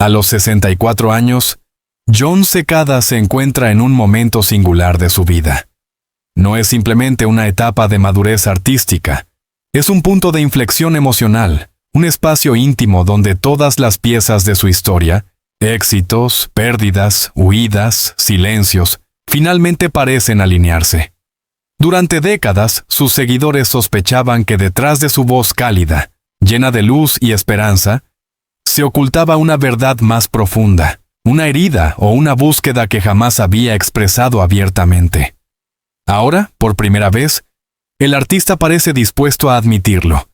A los 64 años, Jon Secada se encuentra en un momento singular de su vida. No es simplemente una etapa de madurez artística, es un punto de inflexión emocional, un espacio íntimo donde todas las piezas de su historia, éxitos, pérdidas, huidas, silencios, finalmente parecen alinearse. Durante décadas, sus seguidores sospechaban que detrás de su voz cálida, llena de luz y esperanza, se ocultaba una verdad más profunda, una herida o una búsqueda que jamás había expresado abiertamente. Ahora, por primera vez, el artista parece dispuesto a admitirlo,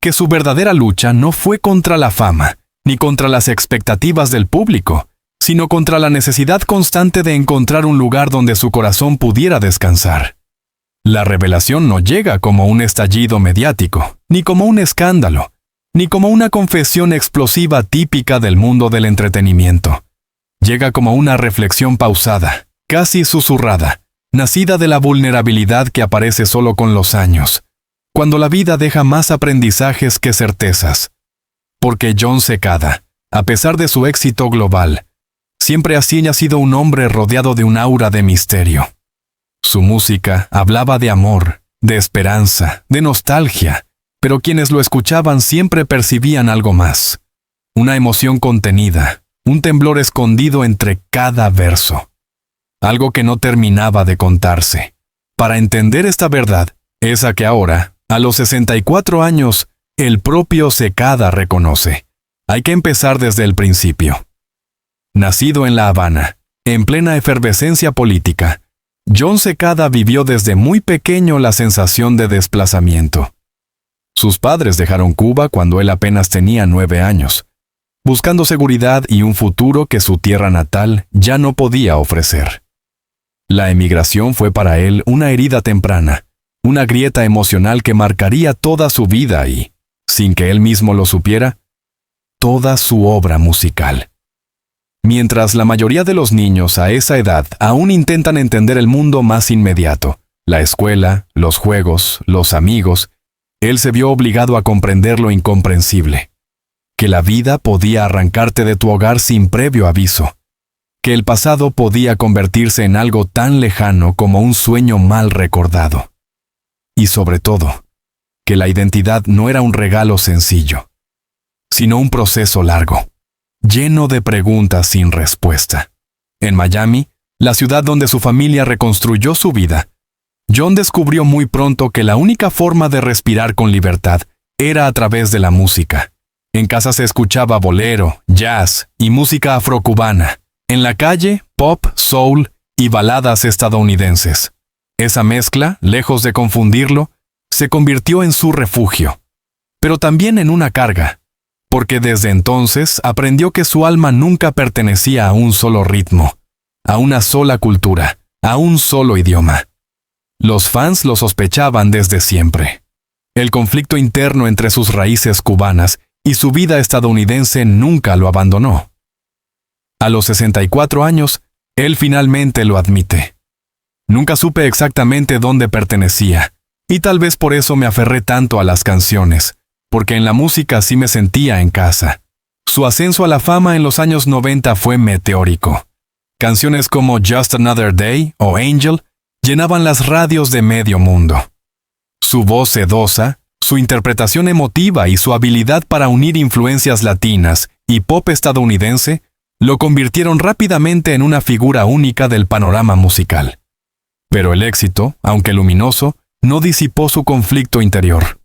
que su verdadera lucha no fue contra la fama, ni contra las expectativas del público, sino contra la necesidad constante de encontrar un lugar donde su corazón pudiera descansar. La revelación no llega como un estallido mediático, ni como un escándalo, ni como una confesión explosiva típica del mundo del entretenimiento. Llega como una reflexión pausada, casi susurrada, nacida de la vulnerabilidad que aparece solo con los años, cuando la vida deja más aprendizajes que certezas. Porque Jon Secada, a pesar de su éxito global, siempre así ha sido un hombre rodeado de un aura de misterio. Su música hablaba de amor, de esperanza, de nostalgia, pero quienes lo escuchaban siempre percibían algo más. Una emoción contenida, un temblor escondido entre cada verso. Algo que no terminaba de contarse. Para entender esta verdad, esa que ahora, a los 64 años, el propio Secada reconoce. Hay que empezar desde el principio. Nacido en La Habana, en plena efervescencia política, Jon Secada vivió desde muy pequeño la sensación de desplazamiento. Sus padres dejaron Cuba cuando él apenas tenía 9 años, buscando seguridad y un futuro que su tierra natal ya no podía ofrecer. La emigración fue para él una herida temprana, una grieta emocional que marcaría toda su vida y, sin que él mismo lo supiera, toda su obra musical. Mientras la mayoría de los niños a esa edad aún intentan entender el mundo más inmediato, la escuela, los juegos, los amigos, él se vio obligado a comprender lo incomprensible, que la vida podía arrancarte de tu hogar sin previo aviso, que el pasado podía convertirse en algo tan lejano como un sueño mal recordado. Y sobre todo, que la identidad no era un regalo sencillo, sino un proceso largo, lleno de preguntas sin respuesta. En Miami, la ciudad donde su familia reconstruyó su vida, Jon descubrió muy pronto que la única forma de respirar con libertad era a través de la música. En casa se escuchaba bolero, jazz y música afrocubana. En la calle, pop, soul y baladas estadounidenses. Esa mezcla, lejos de confundirlo, se convirtió en su refugio, pero también en una carga, porque desde entonces aprendió que su alma nunca pertenecía a un solo ritmo, a una sola cultura, a un solo idioma. Los fans lo sospechaban desde siempre. El conflicto interno entre sus raíces cubanas y su vida estadounidense nunca lo abandonó. A los 64 años, él finalmente lo admite. Nunca supe exactamente dónde pertenecía, y tal vez por eso me aferré tanto a las canciones, porque en la música sí me sentía en casa. Su ascenso a la fama en los años 90 fue meteórico. Canciones como Just Another Day o Angel llenaban las radios de medio mundo. Su voz sedosa, su interpretación emotiva y su habilidad para unir influencias latinas y pop estadounidense lo convirtieron rápidamente en una figura única del panorama musical. Pero el éxito, aunque luminoso, no disipó su conflicto interior.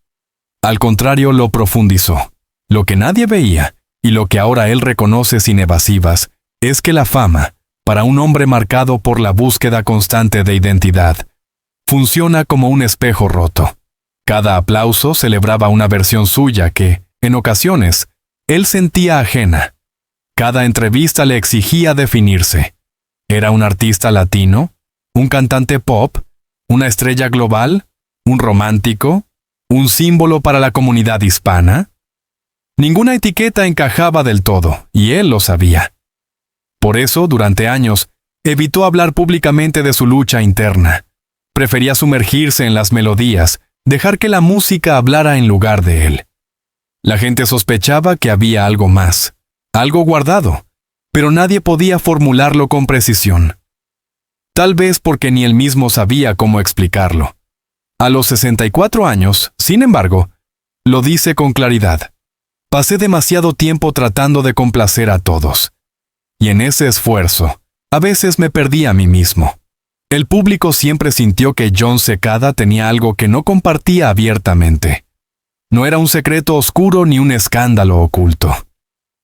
Al contrario, lo profundizó. Lo que nadie veía, y lo que ahora él reconoce sin evasivas, es que la fama, para un hombre marcado por la búsqueda constante de identidad, funciona como un espejo roto. Cada aplauso celebraba una versión suya que, en ocasiones, él sentía ajena. Cada entrevista le exigía definirse. ¿Era un artista latino? ¿Un cantante pop? ¿Una estrella global? ¿Un romántico? ¿Un símbolo para la comunidad hispana? Ninguna etiqueta encajaba del todo, y él lo sabía. Por eso, durante años, evitó hablar públicamente de su lucha interna. Prefería sumergirse en las melodías, dejar que la música hablara en lugar de él. La gente sospechaba que había algo más, algo guardado, pero nadie podía formularlo con precisión. Tal vez porque ni él mismo sabía cómo explicarlo. A los 64 años, sin embargo, lo dice con claridad. Pasé demasiado tiempo tratando de complacer a todos. Y en ese esfuerzo, a veces me perdí a mí mismo. El público siempre sintió que Jon Secada tenía algo que no compartía abiertamente. No era un secreto oscuro ni un escándalo oculto.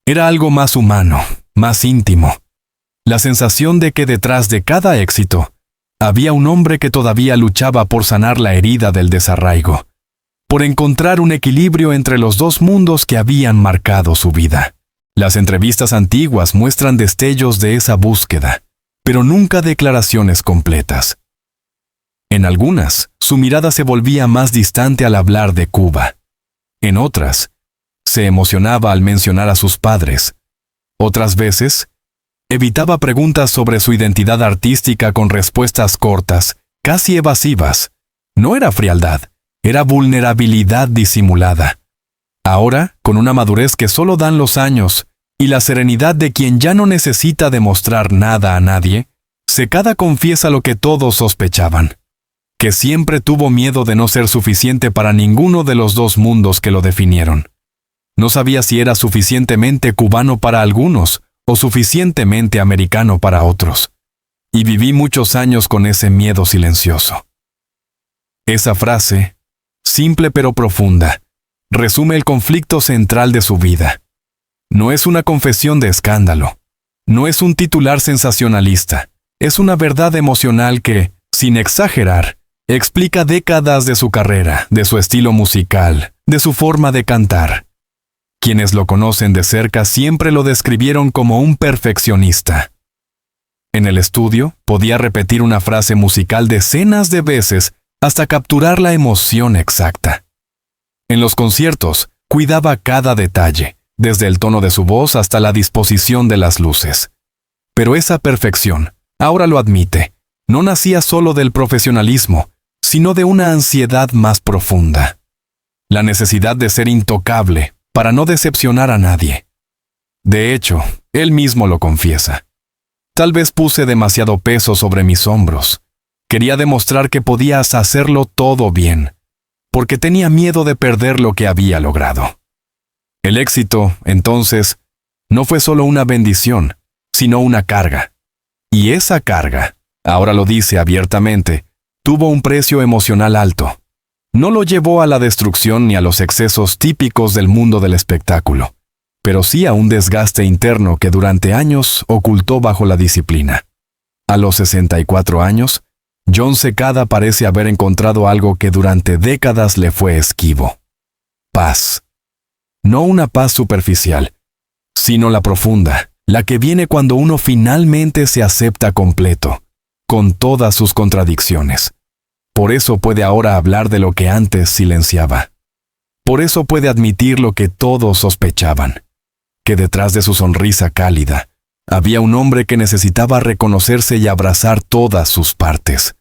Era algo más humano, más íntimo. La sensación de que detrás de cada éxito había un hombre que todavía luchaba por sanar la herida del desarraigo, por encontrar un equilibrio entre los dos mundos que habían marcado su vida. Las entrevistas antiguas muestran destellos de esa búsqueda, pero nunca declaraciones completas. En algunas, su mirada se volvía más distante al hablar de Cuba. En otras, se emocionaba al mencionar a sus padres. Otras veces, evitaba preguntas sobre su identidad artística con respuestas cortas, casi evasivas. No era frialdad, era vulnerabilidad disimulada. Ahora, con una madurez que solo dan los años y la serenidad de quien ya no necesita demostrar nada a nadie, Secada confiesa lo que todos sospechaban: que siempre tuvo miedo de no ser suficiente para ninguno de los dos mundos que lo definieron. No sabía si era suficientemente cubano para algunos o suficientemente americano para otros. Y viví muchos años con ese miedo silencioso. Esa frase, simple pero profunda, resume el conflicto central de su vida. No es una confesión de escándalo. No es un titular sensacionalista. Es una verdad emocional que, sin exagerar, explica décadas de su carrera, de su estilo musical, de su forma de cantar. Quienes lo conocen de cerca siempre lo describieron como un perfeccionista. En el estudio, podía repetir una frase musical decenas de veces hasta capturar la emoción exacta. En los conciertos, cuidaba cada detalle, desde el tono de su voz hasta la disposición de las luces. Pero esa perfección, ahora lo admite, no nacía solo del profesionalismo, sino de una ansiedad más profunda. La necesidad de ser intocable, para no decepcionar a nadie. De hecho, él mismo lo confiesa. Tal vez puse demasiado peso sobre mis hombros. Quería demostrar que podías hacerlo todo bien, porque tenía miedo de perder lo que había logrado. El éxito, entonces, no fue solo una bendición, sino una carga. Y esa carga, ahora lo dice abiertamente, tuvo un precio emocional alto. No lo llevó a la destrucción ni a los excesos típicos del mundo del espectáculo, pero sí a un desgaste interno que durante años ocultó bajo la disciplina. A los 64 años, Jon Secada parece haber encontrado algo que durante décadas le fue esquivo: paz. No una paz superficial, sino la profunda, la que viene cuando uno finalmente se acepta completo, con todas sus contradicciones. Por eso puede ahora hablar de lo que antes silenciaba. Por eso puede admitir lo que todos sospechaban: que detrás de su sonrisa cálida había un hombre que necesitaba reconocerse y abrazar todas sus partes.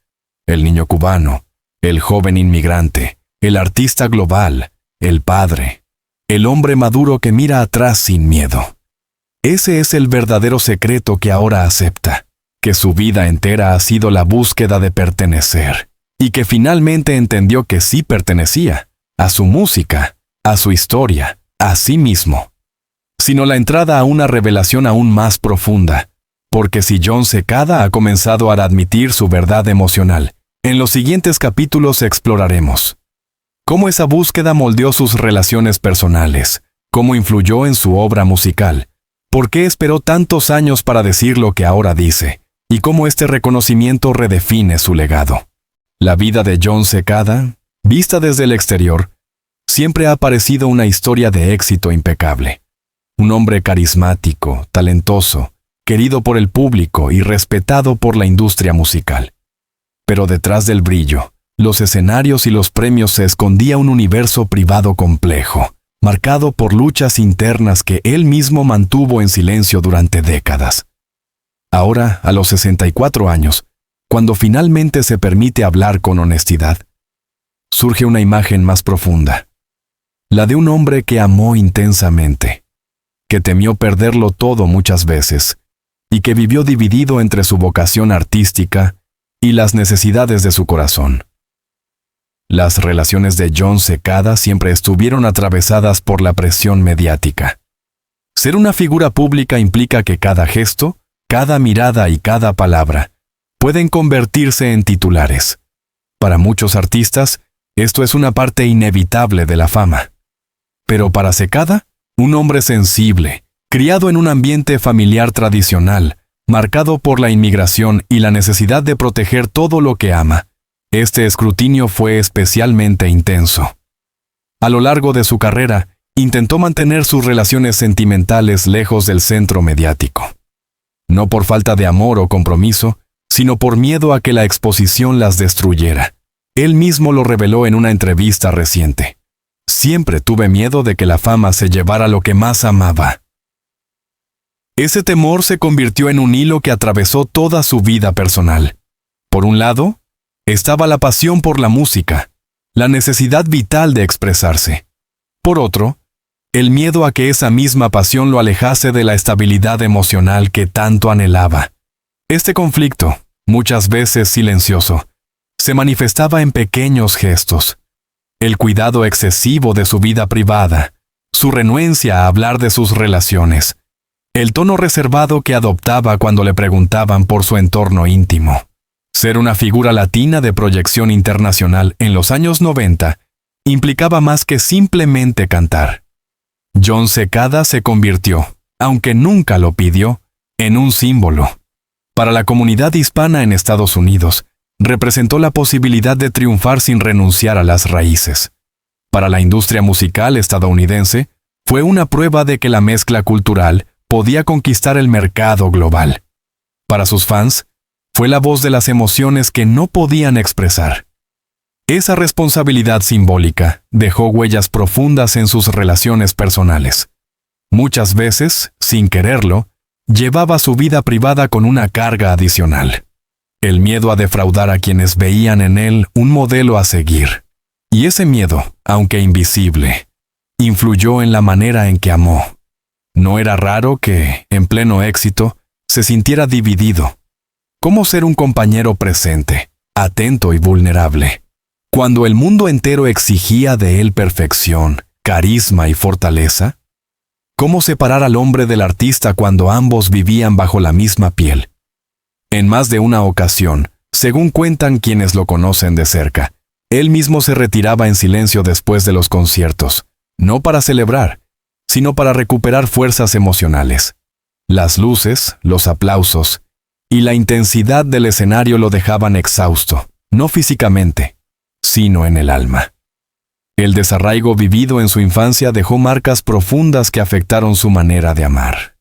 El niño cubano, el joven inmigrante, el artista global, el padre, el hombre maduro que mira atrás sin miedo. Ese es el verdadero secreto que ahora acepta: que su vida entera ha sido la búsqueda de pertenecer. Y que finalmente entendió que sí pertenecía, a su música, a su historia, a sí mismo. Sino la entrada a una revelación aún más profunda, porque si Jon Secada ha comenzado a admitir su verdad emocional, en los siguientes capítulos exploraremos cómo esa búsqueda moldeó sus relaciones personales, cómo influyó en su obra musical, por qué esperó tantos años para decir lo que ahora dice, y cómo este reconocimiento redefine su legado. La vida de Jon Secada, vista desde el exterior, siempre ha parecido una historia de éxito impecable. Un hombre carismático, talentoso, querido por el público y respetado por la industria musical. Pero detrás del brillo, los escenarios y los premios se escondía un universo privado complejo, marcado por luchas internas que él mismo mantuvo en silencio durante décadas. Ahora, a los 64 años, cuando finalmente se permite hablar con honestidad, surge una imagen más profunda: la de un hombre que amó intensamente, que temió perderlo todo muchas veces, y que vivió dividido entre su vocación artística y las necesidades de su corazón. Las relaciones de Jon Secada siempre estuvieron atravesadas por la presión mediática. Ser una figura pública implica que cada gesto, cada mirada y cada palabra pueden convertirse en titulares. Para muchos artistas, esto es una parte inevitable de la fama. Pero para Secada, un hombre sensible, criado en un ambiente familiar tradicional, marcado por la inmigración y la necesidad de proteger todo lo que ama, este escrutinio fue especialmente intenso. A lo largo de su carrera, intentó mantener sus relaciones sentimentales lejos del centro mediático. No por falta de amor o compromiso, sino por miedo a que la exposición las destruyera. Él mismo lo reveló en una entrevista reciente. Siempre tuve miedo de que la fama se llevara lo que más amaba. Ese temor se convirtió en un hilo que atravesó toda su vida personal. Por un lado, estaba la pasión por la música, la necesidad vital de expresarse. Por otro, el miedo a que esa misma pasión lo alejase de la estabilidad emocional que tanto anhelaba. Este conflicto, muchas veces silencioso, se manifestaba en pequeños gestos. El cuidado excesivo de su vida privada, su renuencia a hablar de sus relaciones, el tono reservado que adoptaba cuando le preguntaban por su entorno íntimo. Ser una figura latina de proyección internacional en los años 90 implicaba más que simplemente cantar. Jon Secada se convirtió, aunque nunca lo pidió, en un símbolo. Para la comunidad hispana en Estados Unidos, representó la posibilidad de triunfar sin renunciar a las raíces. Para la industria musical estadounidense, fue una prueba de que la mezcla cultural podía conquistar el mercado global. Para sus fans, fue la voz de las emociones que no podían expresar. Esa responsabilidad simbólica dejó huellas profundas en sus relaciones personales. Muchas veces, sin quererlo, llevaba su vida privada con una carga adicional. El miedo a defraudar a quienes veían en él un modelo a seguir. Y ese miedo, aunque invisible, influyó en la manera en que amó. No era raro que, en pleno éxito, se sintiera dividido. ¿Cómo ser un compañero presente, atento y vulnerable? Cuando el mundo entero exigía de él perfección, carisma y fortaleza. ¿Cómo separar al hombre del artista cuando ambos vivían bajo la misma piel? En más de una ocasión, según cuentan quienes lo conocen de cerca, él mismo se retiraba en silencio después de los conciertos, no para celebrar, sino para recuperar fuerzas emocionales. Las luces, los aplausos y la intensidad del escenario lo dejaban exhausto, no físicamente, sino en el alma. El desarraigo vivido en su infancia dejó marcas profundas que afectaron su manera de amar.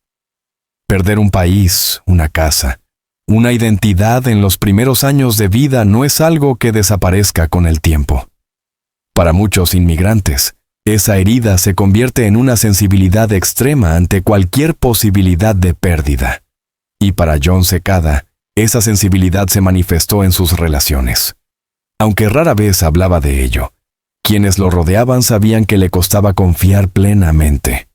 Perder un país, una casa, una identidad en los primeros años de vida no es algo que desaparezca con el tiempo. Para muchos inmigrantes, esa herida se convierte en una sensibilidad extrema ante cualquier posibilidad de pérdida. Y para Jon Secada, esa sensibilidad se manifestó en sus relaciones. Aunque rara vez hablaba de ello, quienes lo rodeaban sabían que le costaba confiar plenamente.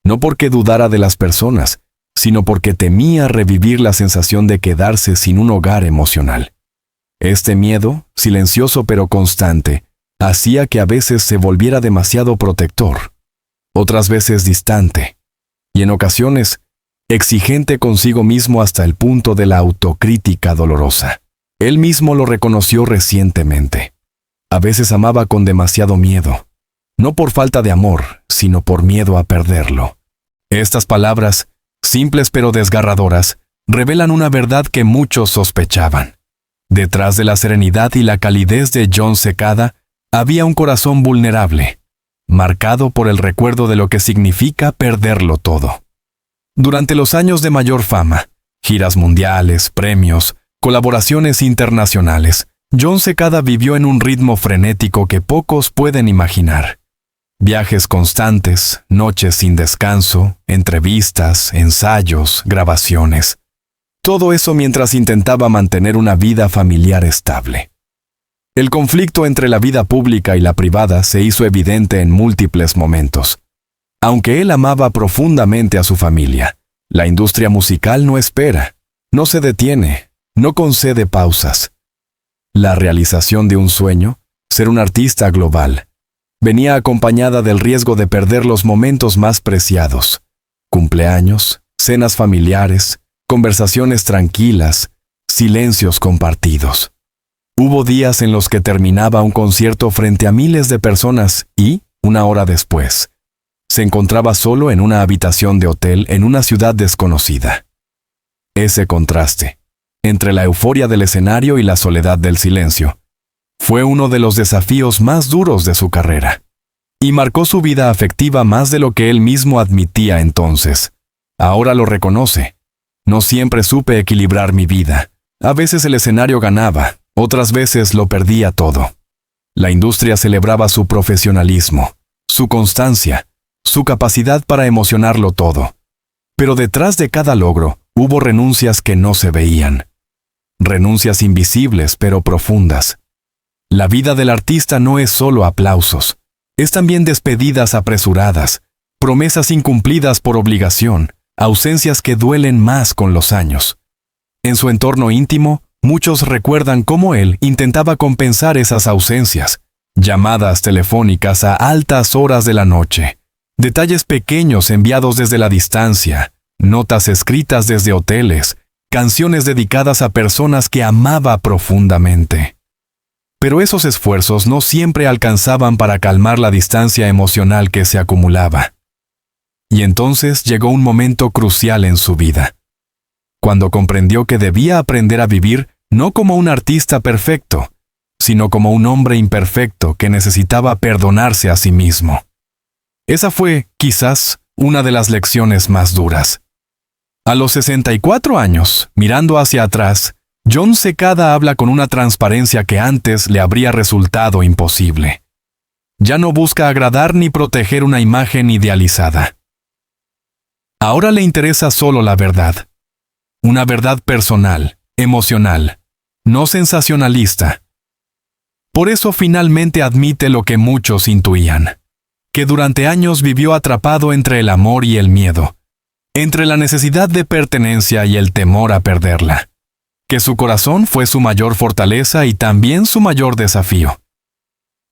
No porque dudara de las personas, sino porque temía revivir la sensación de quedarse sin un hogar emocional. Este miedo, silencioso pero constante, hacía que a veces se volviera demasiado protector, otras veces distante, y en ocasiones exigente consigo mismo hasta el punto de la autocrítica dolorosa. Él mismo lo reconoció recientemente. A veces amaba con demasiado miedo, no por falta de amor, sino por miedo a perderlo. Estas palabras, simples pero desgarradoras, revelan una verdad que muchos sospechaban. Detrás de la serenidad y la calidez de Jon Secada, había un corazón vulnerable, marcado por el recuerdo de lo que significa perderlo todo. Durante los años de mayor fama, giras mundiales, premios, colaboraciones internacionales, Jon Secada vivió en un ritmo frenético que pocos pueden imaginar. Viajes constantes, noches sin descanso, entrevistas, ensayos, grabaciones. Todo eso mientras intentaba mantener una vida familiar estable. El conflicto entre la vida pública y la privada se hizo evidente en múltiples momentos. Aunque él amaba profundamente a su familia, la industria musical no espera, no se detiene, no concede pausas. La realización de un sueño, ser un artista global, venía acompañada del riesgo de perder los momentos más preciados: cumpleaños, cenas familiares, conversaciones tranquilas, silencios compartidos. Hubo días en los que terminaba un concierto frente a miles de personas y, una hora después, se encontraba solo en una habitación de hotel en una ciudad desconocida. Ese contraste, entre la euforia del escenario y la soledad del silencio, fue uno de los desafíos más duros de su carrera, y marcó su vida afectiva más de lo que él mismo admitía entonces. Ahora lo reconoce. No siempre supe equilibrar mi vida. A veces el escenario ganaba, otras veces lo perdía todo. La industria celebraba su profesionalismo, su constancia, su capacidad para emocionarlo todo. Pero detrás de cada logro hubo renuncias que no se veían. Renuncias invisibles pero profundas. La vida del artista no es solo aplausos, es también despedidas apresuradas, promesas incumplidas por obligación, ausencias que duelen más con los años. En su entorno íntimo, muchos recuerdan cómo él intentaba compensar esas ausencias: llamadas telefónicas a altas horas de la noche, detalles pequeños enviados desde la distancia, notas escritas desde hoteles, canciones dedicadas a personas que amaba profundamente. Pero esos esfuerzos no siempre alcanzaban para calmar la distancia emocional que se acumulaba. Y entonces llegó un momento crucial en su vida, cuando comprendió que debía aprender a vivir no como un artista perfecto, sino como un hombre imperfecto que necesitaba perdonarse a sí mismo. Esa fue, quizás, una de las lecciones más duras. A los 64 años, mirando hacia atrás, Jon Secada habla con una transparencia que antes le habría resultado imposible. Ya no busca agradar ni proteger una imagen idealizada. Ahora le interesa solo la verdad. Una verdad personal, emocional, no sensacionalista. Por eso finalmente admite lo que muchos intuían: que durante años vivió atrapado entre el amor y el miedo, entre la necesidad de pertenencia y el temor a perderla. Que su corazón fue su mayor fortaleza y también su mayor desafío.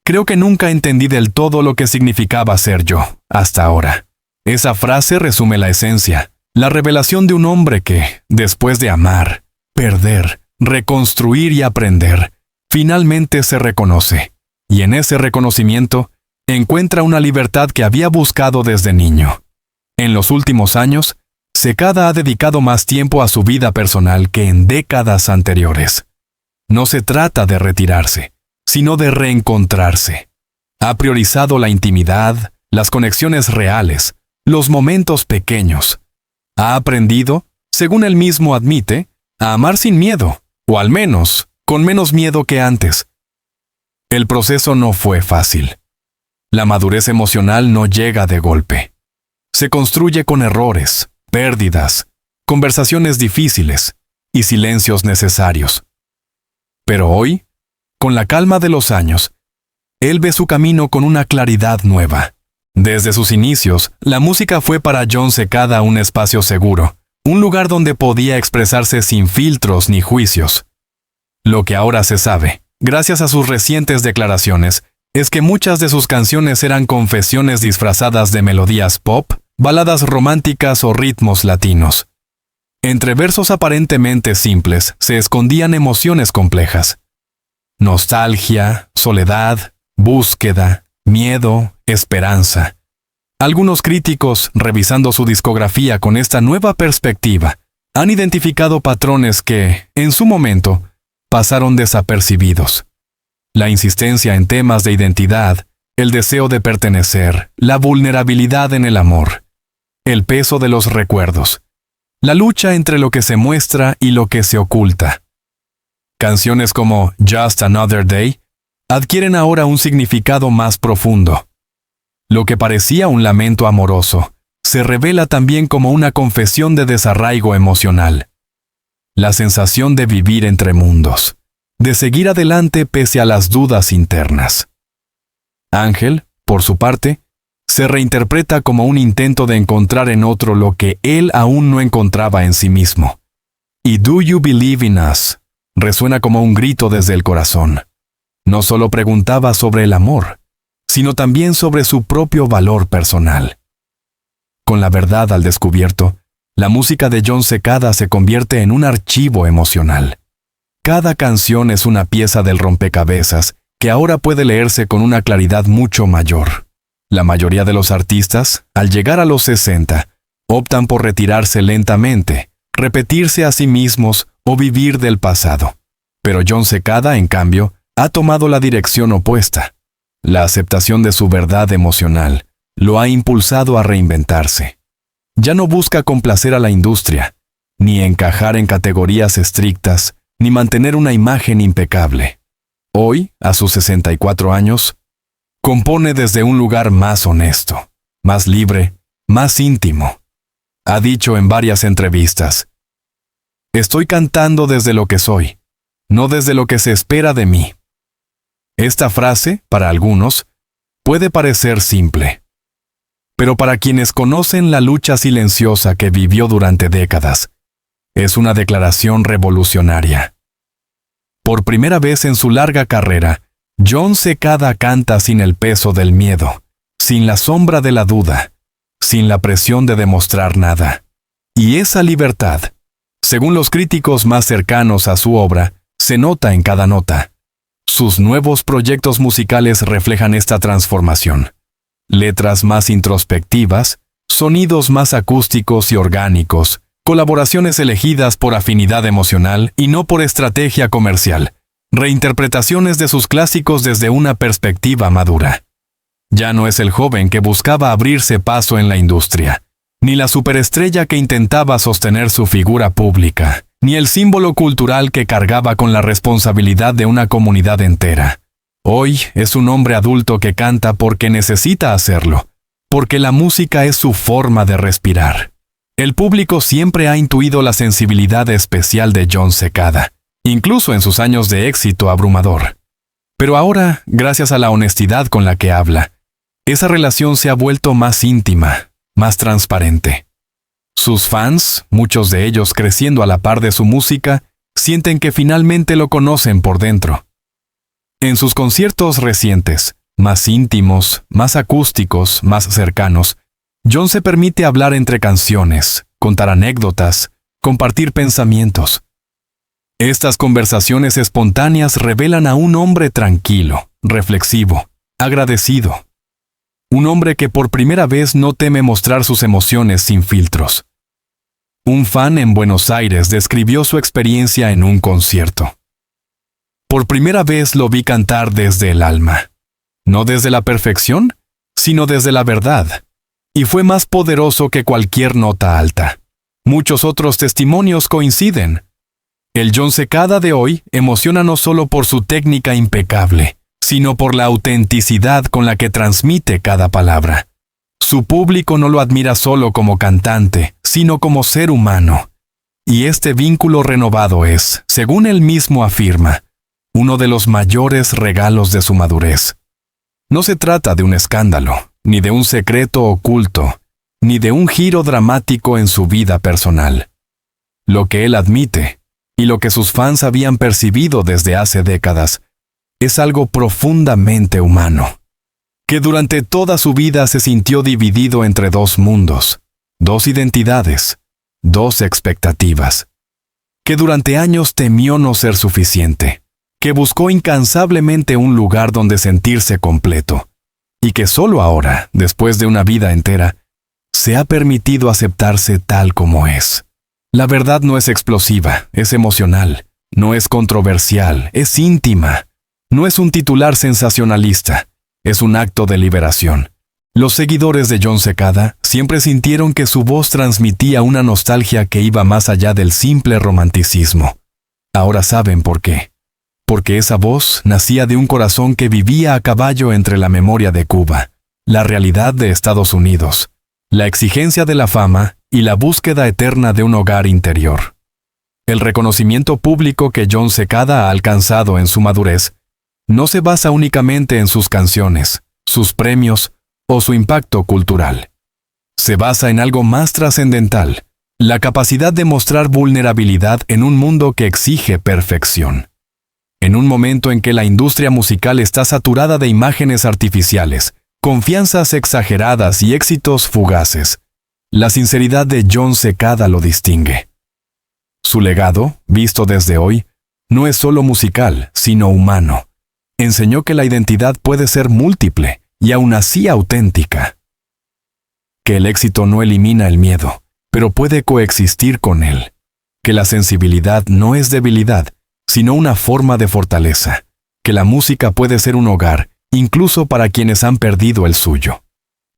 Creo que nunca entendí del todo lo que significaba ser yo, hasta ahora. Esa frase resume la esencia, la revelación de un hombre que, después de amar, perder, reconstruir y aprender, finalmente se reconoce, y en ese reconocimiento encuentra una libertad que había buscado desde niño. En los últimos años, Secada ha dedicado más tiempo a su vida personal que en décadas anteriores. No se trata de retirarse, sino de reencontrarse. Ha priorizado la intimidad, las conexiones reales, los momentos pequeños. Ha aprendido, según él mismo admite, a amar sin miedo, o al menos, con menos miedo que antes. El proceso no fue fácil. La madurez emocional no llega de golpe. Se construye con errores, pérdidas, conversaciones difíciles y silencios necesarios. Pero hoy, con la calma de los años, él ve su camino con una claridad nueva. Desde sus inicios, la música fue para Jon Secada un espacio seguro, un lugar donde podía expresarse sin filtros ni juicios. Lo que ahora se sabe, gracias a sus recientes declaraciones, es que muchas de sus canciones eran confesiones disfrazadas de melodías pop, baladas románticas o ritmos latinos. Entre versos aparentemente simples se escondían emociones complejas: nostalgia, soledad, búsqueda, miedo, esperanza. Algunos críticos, revisando su discografía con esta nueva perspectiva, han identificado patrones que, en su momento, pasaron desapercibidos. La insistencia en temas de identidad, el deseo de pertenecer, la vulnerabilidad en el amor, el peso de los recuerdos, la lucha entre lo que se muestra y lo que se oculta. Canciones como Just Another Day adquieren ahora un significado más profundo. Lo que parecía un lamento amoroso se revela también como una confesión de desarraigo emocional. La sensación de vivir entre mundos, de seguir adelante pese a las dudas internas. Ángel, por su parte, se reinterpreta como un intento de encontrar en otro lo que él aún no encontraba en sí mismo. Y "Do You Believe in Us" resuena como un grito desde el corazón. No solo preguntaba sobre el amor, sino también sobre su propio valor personal. Con la verdad al descubierto, la música de Jon Secada se convierte en un archivo emocional. Cada canción es una pieza del rompecabezas que ahora puede leerse con una claridad mucho mayor. La mayoría de los artistas, al llegar a los 60, optan por retirarse lentamente, repetirse a sí mismos o vivir del pasado. Pero Jon Secada, en cambio, ha tomado la dirección opuesta. La aceptación de su verdad emocional lo ha impulsado a reinventarse. Ya no busca complacer a la industria, ni encajar en categorías estrictas, ni mantener una imagen impecable. Hoy, a sus 64 años, compone desde un lugar más honesto, más libre, más íntimo. Ha dicho en varias entrevistas: "Estoy cantando desde lo que soy, no desde lo que se espera de mí". Esta frase, para algunos, puede parecer simple. Pero para quienes conocen la lucha silenciosa que vivió durante décadas, es una declaración revolucionaria. Por primera vez en su larga carrera, Jon Secada canta sin el peso del miedo, sin la sombra de la duda, sin la presión de demostrar nada. Y esa libertad, según los críticos más cercanos a su obra, se nota en cada nota. Sus nuevos proyectos musicales reflejan esta transformación. Letras más introspectivas, sonidos más acústicos y orgánicos, colaboraciones elegidas por afinidad emocional y no por estrategia comercial, reinterpretaciones de sus clásicos desde una perspectiva madura. Ya no es el joven que buscaba abrirse paso en la industria, ni la superestrella que intentaba sostener su figura pública, ni el símbolo cultural que cargaba con la responsabilidad de una comunidad entera. Hoy es un hombre adulto que canta porque necesita hacerlo, porque la música es su forma de respirar. El público siempre ha intuido la sensibilidad especial de Jon Secada, incluso en sus años de éxito abrumador. Pero ahora, gracias a la honestidad con la que habla, esa relación se ha vuelto más íntima, más transparente. Sus fans, muchos de ellos creciendo a la par de su música, sienten que finalmente lo conocen por dentro. En sus conciertos recientes, más íntimos, más acústicos, más cercanos, Jon se permite hablar entre canciones, contar anécdotas, compartir pensamientos. Estas conversaciones espontáneas revelan a un hombre tranquilo, reflexivo, agradecido. Un hombre que por primera vez no teme mostrar sus emociones sin filtros. Un fan en Buenos Aires describió su experiencia en un concierto. Por primera vez lo vi cantar desde el alma. No desde la perfección, sino desde la verdad. Y fue más poderoso que cualquier nota alta. Muchos otros testimonios coinciden. El Jon Secada de hoy emociona no solo por su técnica impecable, sino por la autenticidad con la que transmite cada palabra. Su público no lo admira solo como cantante, sino como ser humano. Y este vínculo renovado es, según él mismo afirma, uno de los mayores regalos de su madurez. No se trata de un escándalo, ni de un secreto oculto, ni de un giro dramático en su vida personal. Lo que él admite, y lo que sus fans habían percibido desde hace décadas, es algo profundamente humano. Que durante toda su vida se sintió dividido entre dos mundos, dos identidades, dos expectativas. Que durante años temió no ser suficiente. Que buscó incansablemente un lugar donde sentirse completo, y que solo ahora, después de una vida entera, se ha permitido aceptarse tal como es. La verdad no es explosiva, es emocional, no es controversial, es íntima, no es un titular sensacionalista, es un acto de liberación. Los seguidores de Jon Secada siempre sintieron que su voz transmitía una nostalgia que iba más allá del simple romanticismo. Ahora saben por qué. Porque esa voz nacía de un corazón que vivía a caballo entre la memoria de Cuba, la realidad de Estados Unidos, la exigencia de la fama y la búsqueda eterna de un hogar interior. El reconocimiento público que Jon Secada ha alcanzado en su madurez no se basa únicamente en sus canciones, sus premios o su impacto cultural. Se basa en algo más trascendental, la capacidad de mostrar vulnerabilidad en un mundo que exige perfección. En un momento en que la industria musical está saturada de imágenes artificiales, confianzas exageradas y éxitos fugaces, la sinceridad de Jon Secada lo distingue. Su legado, visto desde hoy, no es solo musical, sino humano. Enseñó que la identidad puede ser múltiple y aún así auténtica. Que el éxito no elimina el miedo, pero puede coexistir con él. Que la sensibilidad no es debilidad, sino una forma de fortaleza. Que la música puede ser un hogar, incluso para quienes han perdido el suyo.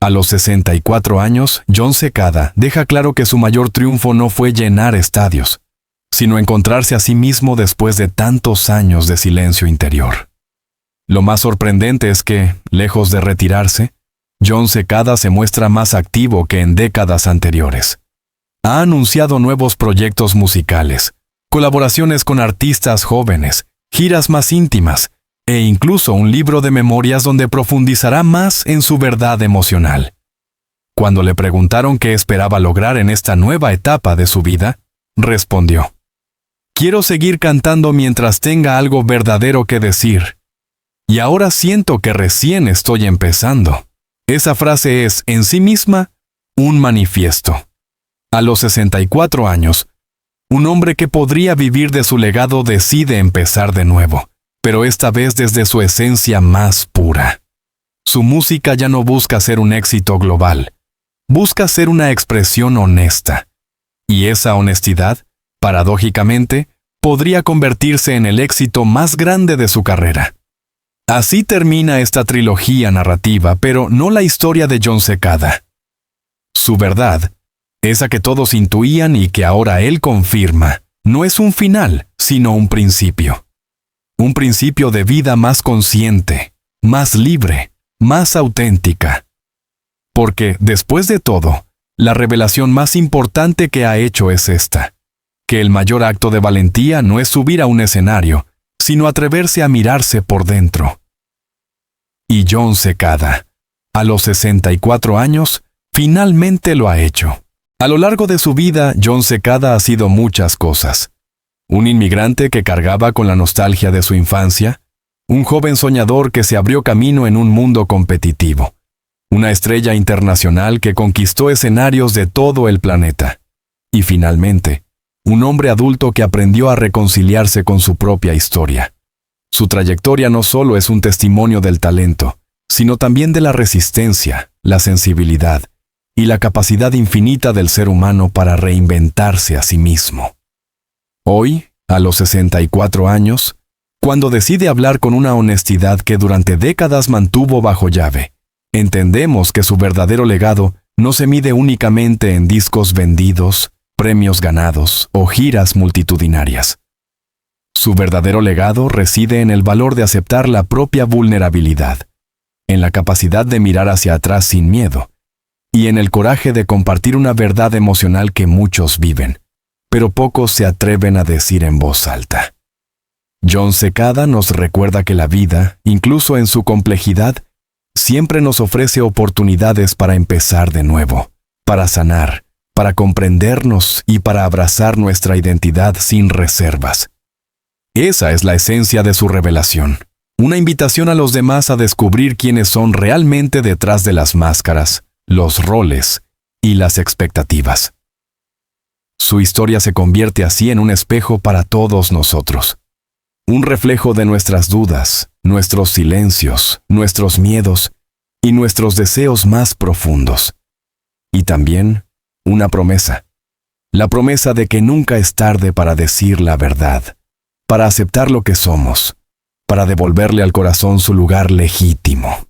A los 64 años, Jon Secada deja claro que su mayor triunfo no fue llenar estadios, sino encontrarse a sí mismo después de tantos años de silencio interior. Lo más sorprendente es que, lejos de retirarse, Jon Secada se muestra más activo que en décadas anteriores. Ha anunciado nuevos proyectos musicales, colaboraciones con artistas jóvenes, giras más íntimas, e incluso un libro de memorias donde profundizará más en su verdad emocional. Cuando le preguntaron qué esperaba lograr en esta nueva etapa de su vida, respondió: «Quiero seguir cantando mientras tenga algo verdadero que decir. Y ahora siento que recién estoy empezando». Esa frase es, en sí misma, un manifiesto. A los 64 años, un hombre que podría vivir de su legado decide empezar de nuevo, pero esta vez desde su esencia más pura. Su música ya no busca ser un éxito global, busca ser una expresión honesta. Y esa honestidad, paradójicamente, podría convertirse en el éxito más grande de su carrera. Así termina esta trilogía narrativa, pero no la historia de Jon Secada. Su verdad, esa que todos intuían y que ahora él confirma, no es un final, sino un principio. Un principio de vida más consciente, más libre, más auténtica. Porque, después de todo, la revelación más importante que ha hecho es esta: que el mayor acto de valentía no es subir a un escenario, sino atreverse a mirarse por dentro. Y Jon Secada, a los 64 años, finalmente lo ha hecho. A lo largo de su vida, Jon Secada ha sido muchas cosas. Un inmigrante que cargaba con la nostalgia de su infancia, un joven soñador que se abrió camino en un mundo competitivo, una estrella internacional que conquistó escenarios de todo el planeta, y finalmente, un hombre adulto que aprendió a reconciliarse con su propia historia. Su trayectoria no solo es un testimonio del talento, sino también de la resistencia, la sensibilidad y la capacidad infinita del ser humano para reinventarse a sí mismo. Hoy, a los 64 años, cuando decide hablar con una honestidad que durante décadas mantuvo bajo llave, entendemos que su verdadero legado no se mide únicamente en discos vendidos, premios ganados o giras multitudinarias. Su verdadero legado reside en el valor de aceptar la propia vulnerabilidad, en la capacidad de mirar hacia atrás sin miedo, y en el coraje de compartir una verdad emocional que muchos viven, pero pocos se atreven a decir en voz alta. Jon Secada nos recuerda que la vida, incluso en su complejidad, siempre nos ofrece oportunidades para empezar de nuevo, para sanar, para comprendernos y para abrazar nuestra identidad sin reservas. Esa es la esencia de su revelación, una invitación a los demás a descubrir quiénes son realmente detrás de las máscaras, los roles y las expectativas. Su historia se convierte así en un espejo para todos nosotros, un reflejo de nuestras dudas, nuestros silencios, nuestros miedos y nuestros deseos más profundos. Y también una promesa, la promesa de que nunca es tarde para decir la verdad, para aceptar lo que somos, para devolverle al corazón su lugar legítimo.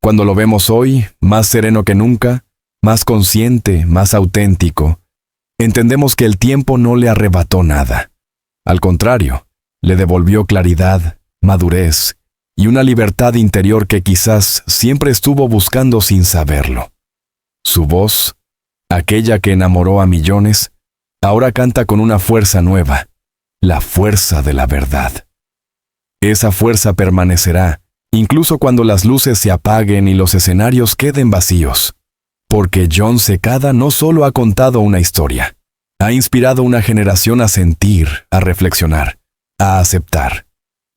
Cuando lo vemos hoy, más sereno que nunca, más consciente, más auténtico, entendemos que el tiempo no le arrebató nada. Al contrario, le devolvió claridad, madurez y una libertad interior que quizás siempre estuvo buscando sin saberlo. Su voz, aquella que enamoró a millones, ahora canta con una fuerza nueva, la fuerza de la verdad. Esa fuerza permanecerá incluso cuando las luces se apaguen y los escenarios queden vacíos. Porque Jon Secada no solo ha contado una historia, ha inspirado una generación a sentir, a reflexionar, a aceptar.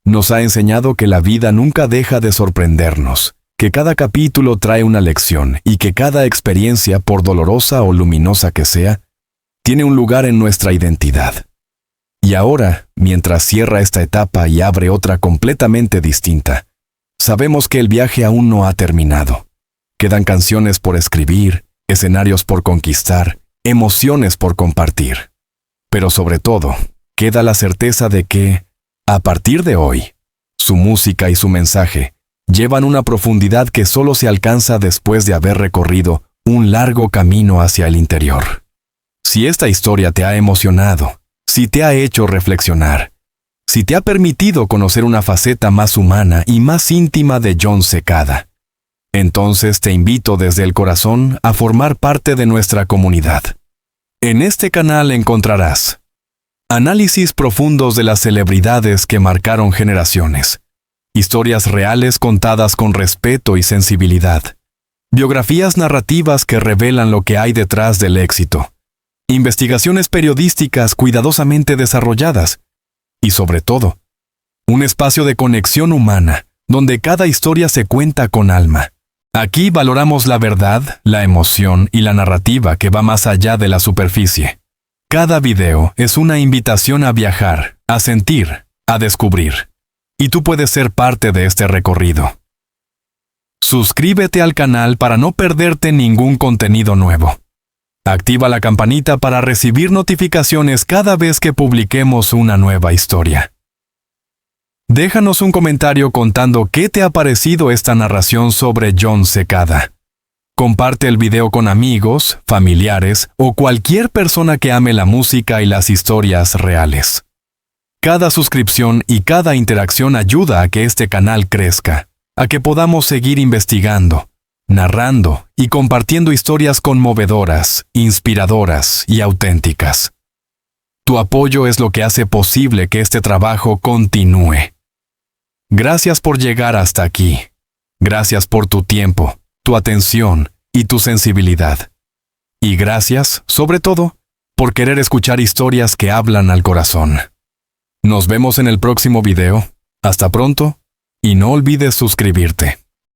Nos ha enseñado que la vida nunca deja de sorprendernos, que cada capítulo trae una lección y que cada experiencia, por dolorosa o luminosa que sea, tiene un lugar en nuestra identidad. Y ahora, mientras cierra esta etapa y abre otra completamente distinta, sabemos que el viaje aún no ha terminado. Quedan canciones por escribir, escenarios por conquistar, emociones por compartir. Pero sobre todo, queda la certeza de que, a partir de hoy, su música y su mensaje llevan una profundidad que solo se alcanza después de haber recorrido un largo camino hacia el interior. Si esta historia te ha emocionado, si te ha hecho reflexionar, si te ha permitido conocer una faceta más humana y más íntima de Jon Secada, entonces te invito desde el corazón a formar parte de nuestra comunidad. En este canal encontrarás análisis profundos de las celebridades que marcaron generaciones, historias reales contadas con respeto y sensibilidad, biografías narrativas que revelan lo que hay detrás del éxito, investigaciones periodísticas cuidadosamente desarrolladas y, sobre todo, un espacio de conexión humana donde cada historia se cuenta con alma. Aquí valoramos la verdad, la emoción y la narrativa que va más allá de la superficie. Cada video es una invitación a viajar, a sentir, a descubrir. Y tú puedes ser parte de este recorrido. Suscríbete al canal para no perderte ningún contenido nuevo. Activa la campanita para recibir notificaciones cada vez que publiquemos una nueva historia. Déjanos un comentario contando qué te ha parecido esta narración sobre Jon Secada. Comparte el video con amigos, familiares o cualquier persona que ame la música y las historias reales. Cada suscripción y cada interacción ayuda a que este canal crezca, a que podamos seguir investigando, narrando y compartiendo historias conmovedoras, inspiradoras y auténticas. Tu apoyo es lo que hace posible que este trabajo continúe. Gracias por llegar hasta aquí. Gracias por tu tiempo, tu atención y tu sensibilidad. Y gracias, sobre todo, por querer escuchar historias que hablan al corazón. Nos vemos en el próximo video. Hasta pronto, y no olvides suscribirte.